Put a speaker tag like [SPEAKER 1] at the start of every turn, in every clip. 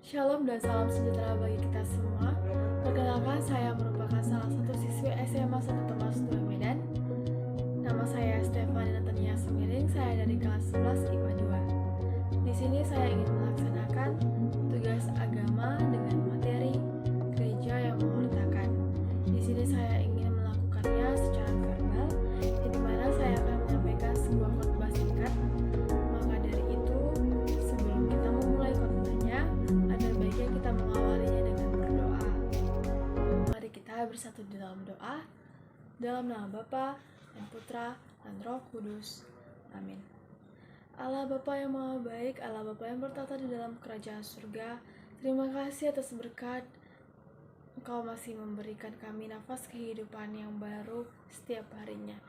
[SPEAKER 1] Shalom dan salam sejahtera bagi kita semua. Perkenalkan, saya merupakan salah satu siswi SMA 1 Thomas 2 Medan. Nama saya Stefani Natania Sumiring, saya dari kelas 11 IPA 2. Di sini saya ingin melaksanakan tugas agama dengan materi gereja yang menghartakan. Di sini saya ingin melakukannya secara verbal, di mana saya akan menyampaikan sebuah khotbah singkat. Maka dari itu, sebelum kita memulai khotbahnya, ada baiknya kita mengawalinya dengan berdoa. Mari kita bersatu di dalam doa. Dalam nama Bapa dan Putra dan Roh Kudus. Amin. Allah Bapa yang Maha Baik, Allah Bapa yang bertata di dalam kerajaan surga, terima kasih atas berkat Engkau masih memberikan kami nafas kehidupan yang baru setiap harinya.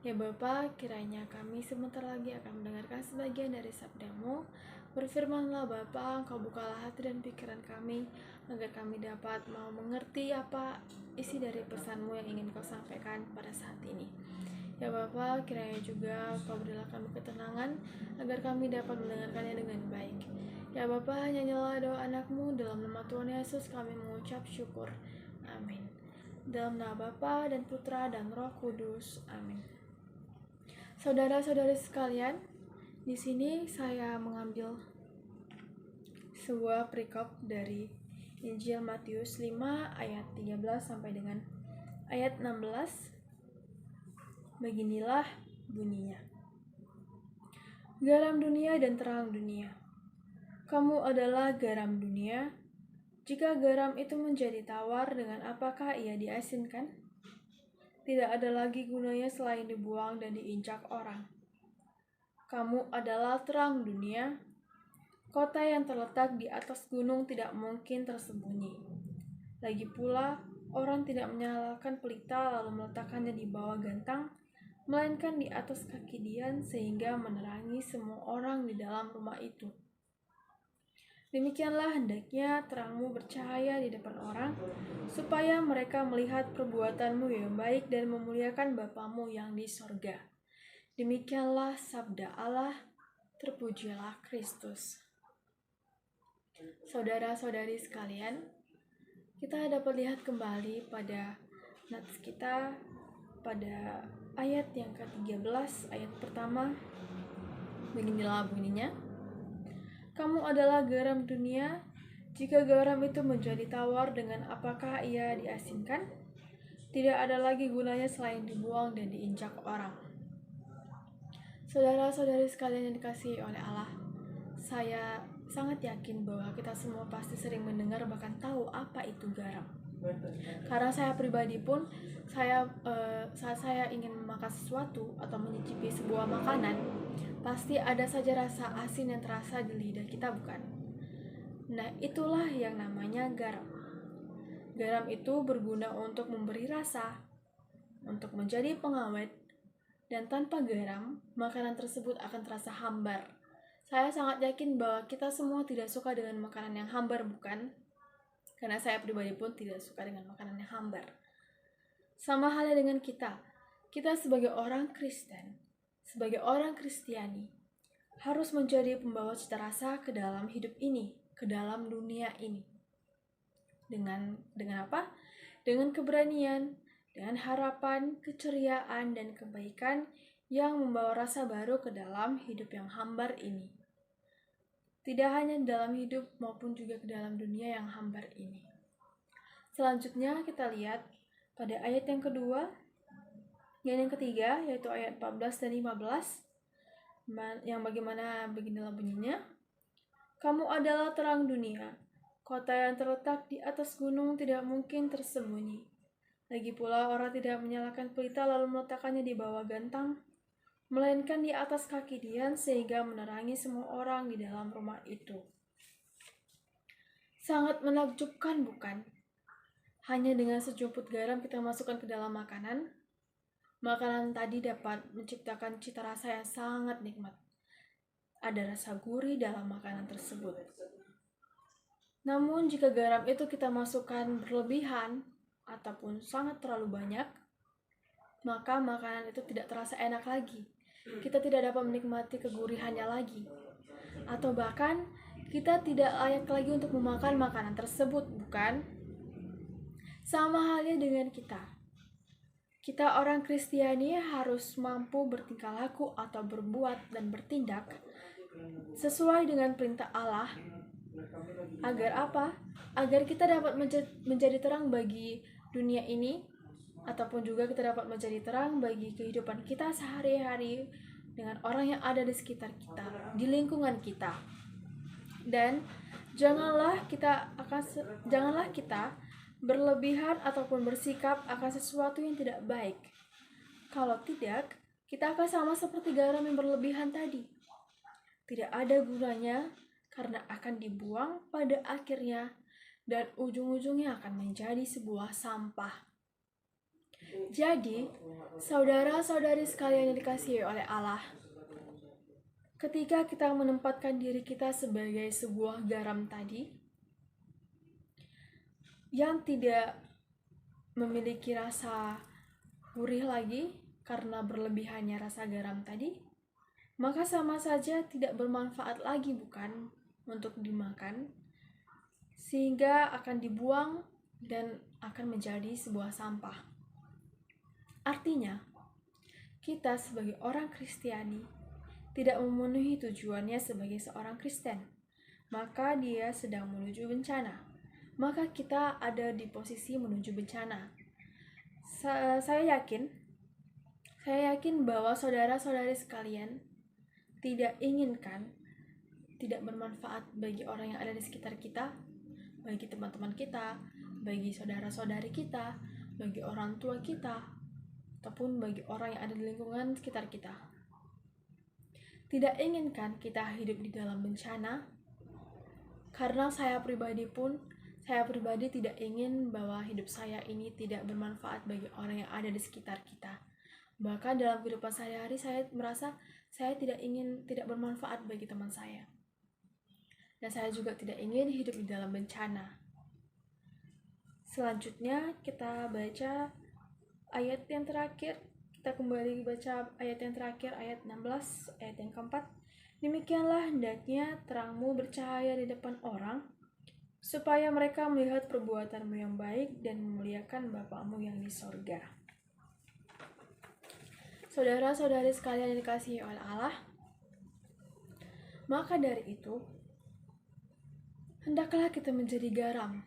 [SPEAKER 1] Ya Bapa, kiranya kami sebentar lagi akan mendengarkan sebagian dari sabda-Mu. Berfirmanlah Bapa, Engkau bukalah hati dan pikiran kami, agar kami dapat mau mengerti apa isi dari pesan-Mu yang ingin Kau sampaikan pada saat ini. Ya Bapa, kiranya juga Kau berilah kami ketenangan, agar kami dapat mendengarkannya dengan baik. Ya Bapa, nyanyilah doa anak-Mu, dalam nama Tuhan Yesus kami mengucap syukur. Amin. Dalam nama Bapa dan Putra dan Roh Kudus. Amin. Saudara-saudari sekalian, di sini saya mengambil sebuah perikop dari Injil Matius 5 ayat 13 sampai dengan ayat 16. Beginilah bunyinya. Garam dunia dan terang dunia. Kamu adalah garam dunia. Jika garam itu menjadi tawar, dengan apakah ia diasinkan? Tidak ada lagi gunanya selain dibuang dan diinjak orang. Kamu adalah terang dunia. Kota yang terletak di atas gunung tidak mungkin tersembunyi. Lagi pula, orang tidak menyalakan pelita lalu meletakkannya di bawah gantang, melainkan di atas kaki dian sehingga menerangi semua orang di dalam rumah itu. Demikianlah hendaknya terangmu bercahaya di depan orang, supaya mereka melihat perbuatanmu yang baik dan memuliakan Bapamu yang di sorga. Demikianlah sabda Allah, terpujilah Kristus. Saudara-saudari sekalian, kita dapat lihat kembali pada nats kita pada ayat yang ke-13, ayat pertama. Beginilah bunyinya. Kamu adalah garam dunia. Jika garam itu menjadi tawar, dengan apakah ia diasinkan? Tidak ada lagi gunanya selain dibuang dan diinjak orang. Saudara-saudari sekalian yang dikasihi oleh Allah, saya sangat yakin bahwa kita semua pasti sering mendengar bahkan tahu apa itu garam. Karena saya pribadi pun, saat saya ingin makan sesuatu atau menyicipi sebuah makanan, pasti ada saja rasa asin yang terasa di lidah kita, bukan? Nah, itulah yang namanya garam. Garam itu berguna untuk memberi rasa, untuk menjadi pengawet, dan tanpa garam, makanan tersebut akan terasa hambar. Saya sangat yakin bahwa kita semua tidak suka dengan makanan yang hambar, bukan? Karena saya pribadi pun tidak suka dengan makanan yang hambar. Sama halnya dengan kita sebagai orang Kristen, sebagai orang Kristiani, harus menjadi pembawa cita rasa ke dalam hidup ini, ke dalam dunia ini. Dengan apa? Dengan keberanian, dengan harapan, keceriaan, dan kebaikan yang membawa rasa baru ke dalam hidup yang hambar ini. Tidak hanya dalam hidup maupun juga ke dalam dunia yang hambar ini. Selanjutnya kita lihat pada ayat yang kedua, yang ketiga, yaitu ayat 14 dan 15, yang bagaimana beginilah bunyinya. Kamu adalah terang dunia. Kota yang terletak di atas gunung tidak mungkin tersembunyi. Lagi pula orang tidak menyalakan pelita lalu meletakkannya di bawah gantang, melainkan di atas kaki dian sehingga menerangi semua orang di dalam rumah itu. Sangat menakjubkan, bukan? Hanya dengan sejumput garam kita masukkan ke dalam makanan tadi dapat menciptakan cita rasa yang sangat nikmat. Ada rasa gurih dalam makanan tersebut. Namun jika garam itu kita masukkan berlebihan ataupun sangat terlalu banyak, maka makanan itu tidak terasa enak lagi. Kita tidak dapat menikmati kegurihannya lagi. Atau bahkan kita tidak layak lagi untuk memakan makanan tersebut, bukan? Sama halnya dengan kita. Kita orang Kristiani harus mampu bertingkah laku atau berbuat dan bertindak sesuai dengan perintah Allah. Agar apa? Agar kita dapat menjadi terang bagi dunia ini, ataupun juga kita dapat menjadi terang bagi kehidupan kita sehari-hari dengan orang yang ada di sekitar kita, di lingkungan kita. Dan janganlah kita berlebihan ataupun bersikap akan sesuatu yang tidak baik. Kalau tidak, kita akan sama seperti garam yang berlebihan tadi. Tidak ada gunanya karena akan dibuang pada akhirnya dan ujung-ujungnya akan menjadi sebuah sampah. Jadi, saudara-saudari sekalian yang dikasihi oleh Allah, ketika kita menempatkan diri kita sebagai sebuah garam tadi, yang tidak memiliki rasa gurih lagi karena berlebihannya rasa garam tadi, maka sama saja tidak bermanfaat lagi, bukan, untuk dimakan, sehingga akan dibuang dan akan menjadi sebuah sampah. Artinya, kita sebagai orang Kristiani tidak memenuhi tujuannya sebagai seorang Kristen, maka dia sedang menuju bencana. Maka kita ada di posisi menuju bencana. Saya yakin bahwa saudara-saudari sekalian tidak bermanfaat bagi orang yang ada di sekitar kita, bagi teman-teman kita, bagi saudara-saudari kita, bagi orang tua kita, ataupun bagi orang yang ada di lingkungan sekitar kita. Tidak inginkan kita hidup di dalam bencana, karena saya pribadi tidak ingin bahwa hidup saya ini tidak bermanfaat bagi orang yang ada di sekitar kita. Bahkan dalam kehidupan sehari-hari saya merasa saya tidak bermanfaat bagi teman saya. Dan saya juga tidak ingin hidup di dalam bencana. Selanjutnya kita baca ayat yang terakhir. Kita kembali baca ayat yang terakhir, ayat 16, ayat yang keempat. Demikianlah hendaknya terangmu bercahaya di depan orang, supaya mereka melihat perbuatanmu yang baik dan memuliakan Bapamu yang di sorga. Saudara-saudari sekalian yang dikasihi oleh Allah, maka dari itu, hendaklah kita menjadi garam,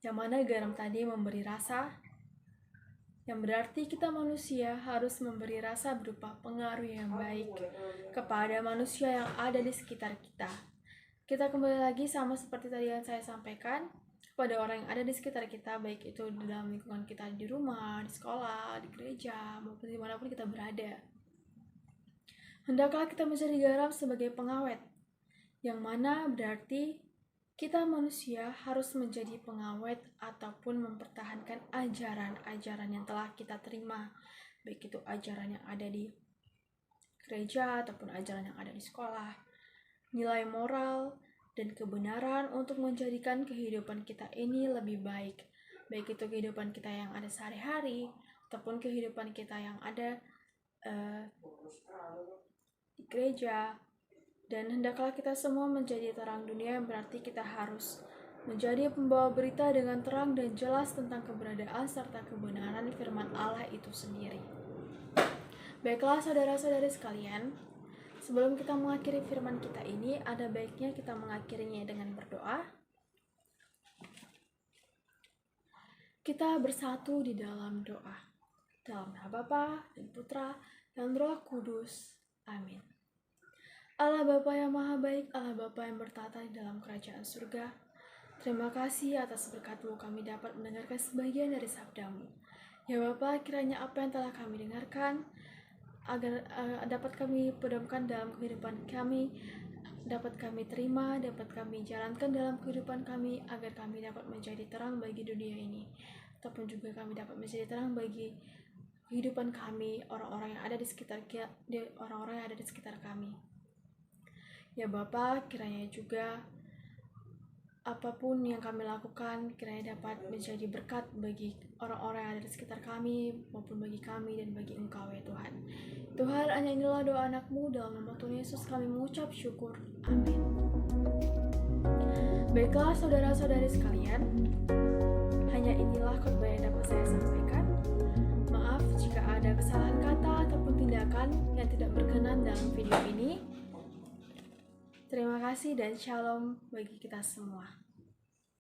[SPEAKER 1] yang mana garam tadi memberi rasa, yang berarti kita manusia harus memberi rasa berupa pengaruh yang baik kepada manusia yang ada di sekitar kita. Kita kembali lagi sama seperti tadi yang saya sampaikan, kepada orang yang ada di sekitar kita, baik itu di dalam lingkungan kita, di rumah, di sekolah, di gereja, maupun dimanapun kita berada. Hendaklah kita menjadi garam sebagai pengawet, yang mana berarti kita manusia harus menjadi pengawet ataupun mempertahankan ajaran-ajaran yang telah kita terima, baik itu ajaran yang ada di gereja ataupun ajaran yang ada di sekolah, nilai moral dan kebenaran untuk menjadikan kehidupan kita ini lebih baik, baik itu kehidupan kita yang ada sehari-hari ataupun kehidupan kita yang ada di gereja. Dan hendaklah kita semua menjadi terang dunia, yang berarti kita harus menjadi pembawa berita dengan terang dan jelas tentang keberadaan serta kebenaran firman Allah itu sendiri. Baiklah saudara-saudari sekalian, sebelum kita mengakhiri firman kita ini, ada baiknya kita mengakhirinya dengan berdoa. Kita bersatu di dalam doa. Dalam nama Bapa dan Putra dan Roh Kudus. Amin. Allah Bapa yang Maha Baik, Allah Bapa yang bertata di dalam kerajaan surga, terima kasih atas berkat-Mu kami dapat mendengarkan sebagian dari sabda-Mu. Ya Bapa, kiranya apa yang telah kami dengarkan agar dapat kami pedomkan dalam kehidupan kami, dapat kami terima, dapat kami jalankan dalam kehidupan kami, agar kami dapat menjadi terang bagi dunia ini, ataupun juga kami dapat menjadi terang bagi kehidupan kami, orang-orang yang ada di sekitar kami. Ya Bapa, kiranya juga apapun yang kami lakukan, kiranya dapat menjadi berkat bagi orang-orang yang ada di sekitar kami, maupun bagi kami dan bagi Engkau ya Tuhan. Tuhan, hanya inilah doa anak-Mu, dalam nama Tuhan Yesus kami mengucap syukur. Amin. Baiklah saudara-saudari sekalian, hanya inilah khotbah yang dapat saya sampaikan. Maaf jika ada kesalahan kata ataupun tindakan yang tidak berkenan dalam video ini. Terima kasih dan shalom bagi kita semua.